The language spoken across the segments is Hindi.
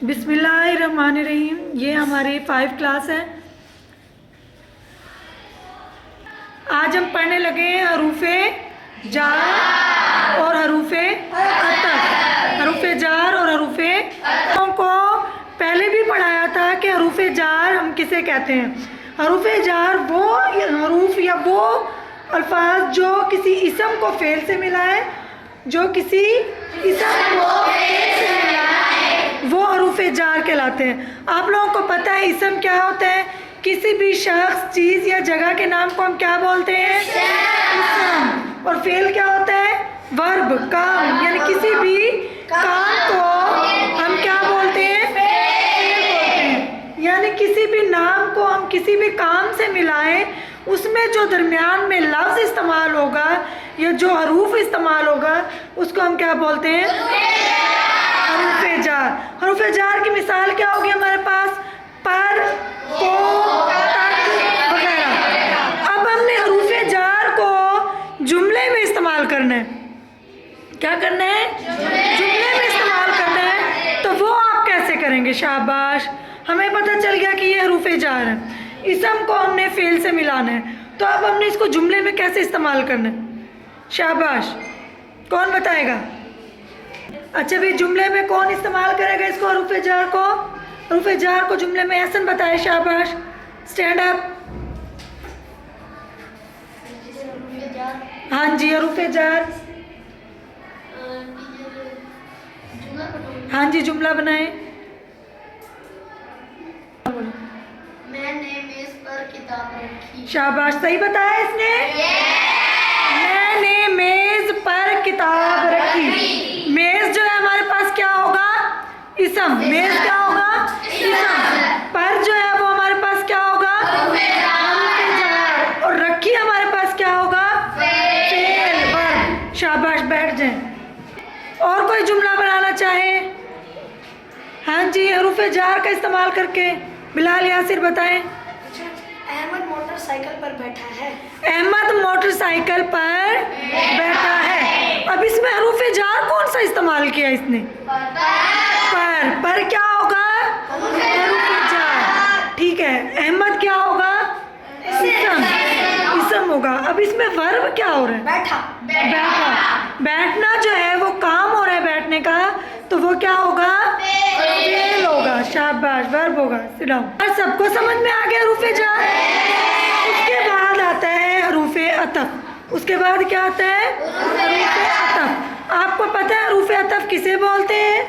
बिस्मिल्लाहिर्रहमानिर्रहीम। ये हमारी 5 क्लास है। आज हम पढ़ने लगे हैं हरूफे जार और हरूफे अतफ। हरूफे जार और हरूफे अतफ को पहले भी पढ़ाया था कि हरूफे जार हम किसे कहते हैं। हरूफे जार वो हरूफ या वो अल्फाज जो किसी इसम को फेल से मिला है, जो किसी इसम को फेल से मिला है, वो हरूफे जार कहलाते हैं। आप लोगों को पता है इसम क्या होता है? किसी भी शख्स, चीज़ या जगह के नाम को हम क्या बोलते हैं? इसम। और फेल क्या होता है? वर्ब, काम। यानी किसी भी काम को हम क्या बोलते हैं? फेल बोलते हैं। यानी किसी भी नाम को हम किसी भी काम से मिलाएं, उसमें जो दरमियान में लफ्ज़ इस्तेमाल होगा या जो हरूफ इस्तेमाल होगा उसको हम क्या बोलते हैं? हरूफे जार। हरूफे जार की मिसाल क्या होगी हमारे पास? पर, को, तक वगैरह। अब हमने हरूफे जार को जुमले में इस्तेमाल करना है। क्या करना है? जुमले में इस्तेमाल करना है। तो वो आप कैसे करेंगे? शाबाश, हमें पता चल गया कि ये हरूफे जार है। इसम को हमने फेल से मिलाना है, तो अब हमने इसको जुमले में कैसे इस्तेमाल करना है? शाबाश, कौन बताएगा? अच्छा भाई, जुमले में कौन इस्तेमाल करेगा इसको, हरूफे जार को? हरूफे जार को जुमले में एहसन बताए। शाबाश, स्टैंड अप। हाँ जी, हरूफे जार। हाँ जी, जुमला बनाए। मैंने मेज पर किताब रखी। शाबाश, सही बताया इसने। मैंने मेज पर किताब रखी। मेज जो है हमारे पास क्या होगा? इसम। मेज क्या होगा? इसम। पर जो है वो हमारे पास क्या होगा? हरूफे जार। और रखी हमारे पास क्या होगा? Fail, verb. शाबाश, बैठ जाएं। और कोई जुमला बनाना चाहे? हाँ जी, हरूफे जार का इस्तेमाल करके बिलाल यासिर बताएं। अहमद मोटरसाइकिल पर बैठा है। अहमद मोटरसाइकिल पर बैठा है। अब इसमें हरूफे जार कौन सा इस्तेमाल किया इसने? पर क्या होगा? हरूफे जार। ठीक है, अहमद क्या होगा? इसम। इसम होगा। अब इसमें वर्ब क्या हो रहा है? बैठा। बैठना जो है वो काम हो रहा है बैठने का, तो वो क्या होगा? फेल होगा। शाबाश, वर्ब होगा। Sit down. और सबको समझ में आ गया हरूफे जार? उसके बाद आता है हरूफे अतफ। उसके बाद क्या आता है? हरूफे अतफ। आपको पता है हरूफे अतफ किसे बोलते हैं?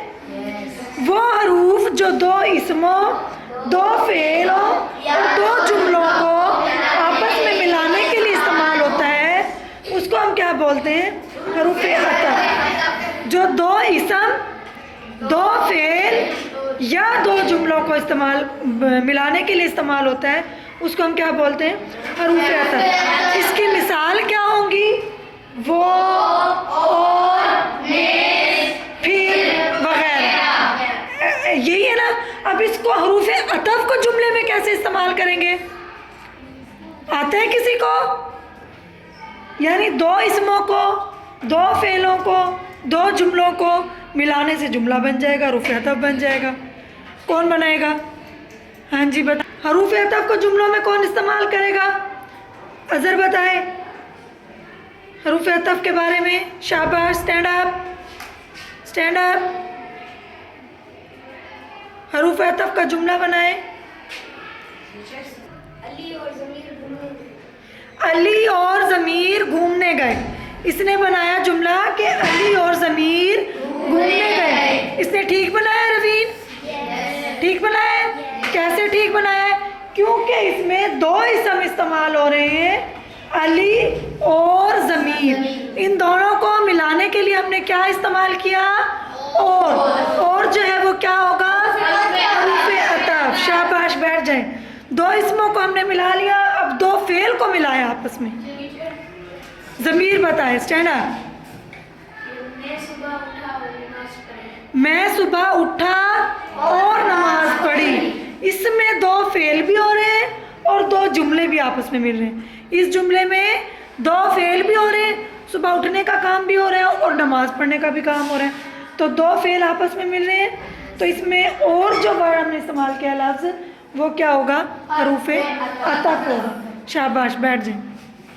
वो हरूफ जो दो इसमों, दो फेलों और दो जुमलों को आपस में मिलाने के लिए इस्तेमाल होता है, उसको हम क्या बोलते हैं? हरूफे अतफ। जो दो इसम, दो फेल या दो जुमलों को इस्तेमाल मिलाने के लिए इस्तेमाल होता है, उसको हम क्या बोलते हैं? हरूफे अतफ। इसकी मिसाल क्या होंगी? वो, और, मेज, फिर वगैरह। यही है ना। अब इसको हरूफे अतफ को जुमले में कैसे इस्तेमाल करेंगे? आता है किसी को? यानी दो इसमों को, दो फेलों को, दो जुमलों को मिलाने से जुमला बन जाएगा, हरूफे अतफ बन जाएगा। कौन बनाएगा? हाँ जी बता। हरूफे अतफ को जुमलों में कौन इस्तेमाल करेगा? अजहर बताए हरूफे अतफ के बारे में। शाबाश, स्टैंड अप, स्टैंड अप। हरूफे अतफ का जुमला बनाए। अली और ज़मीर घूमने गए। इसने बनाया जुमला कि अली और ज़मीर घूमने गए। इसने ठीक बनाया रवीन? ठीक बनाया। कैसे ठीक बनाया? क्योंकि इसमें दो इसम इस्तेमाल हो रहे हैं, अली और ज़मीर। इन दोनों को मिलाने के लिए हमने क्या इस्तेमाल किया? और जो है वो क्या होगा? हरूफे अतफ। शाबाश, बैठ जाएं। दो इसमों को हमने मिला लिया, अब दो फेल को मिलाया आपस में। ज़मीर बताए। Stand up. मैं सुबह उठा और नमाज पढ़ी। इसमें दो फेल भी हो रहे हैं और दो जुमले भी आपस में मिल रहे हैं। इस जुमले में दो फेल भी हो रहे हैं, सुबह उठने का काम भी हो रहा है और नमाज पढ़ने का भी काम हो रहा है। तो दो फेल आपस में मिल रहे हैं, तो इसमें और जो वर्ड हमने इस्तेमाल किया लफ्ज़ वो क्या होगा? हरूफ अतफ होगा। शाबाश, बैठ जाए।